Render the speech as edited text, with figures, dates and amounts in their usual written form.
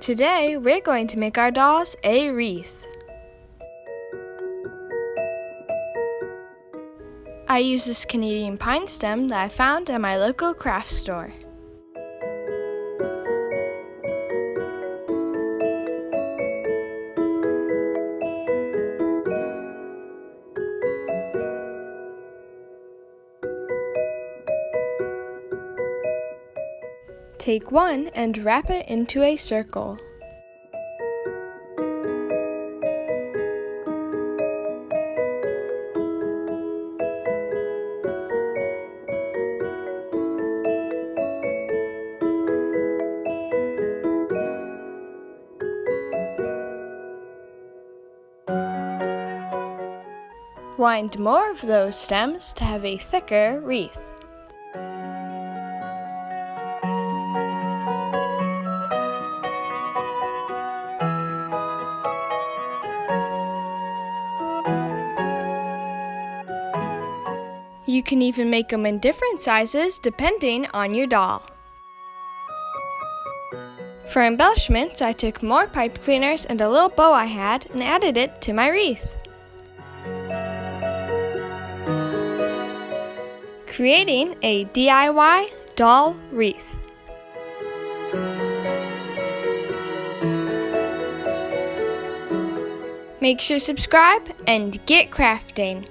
Today, we're going to make our dolls a wreath. I use this Canadian pine stem that I found at my local craft store. Take one and wrap it into a circle. Wind more of those stems to have a thicker wreath. You can even make them in different sizes depending on your doll. For embellishments, I took more pipe cleaners and a little bow I had and added it to my wreath, creating a DIY doll wreath. Make sure to subscribe and get crafting!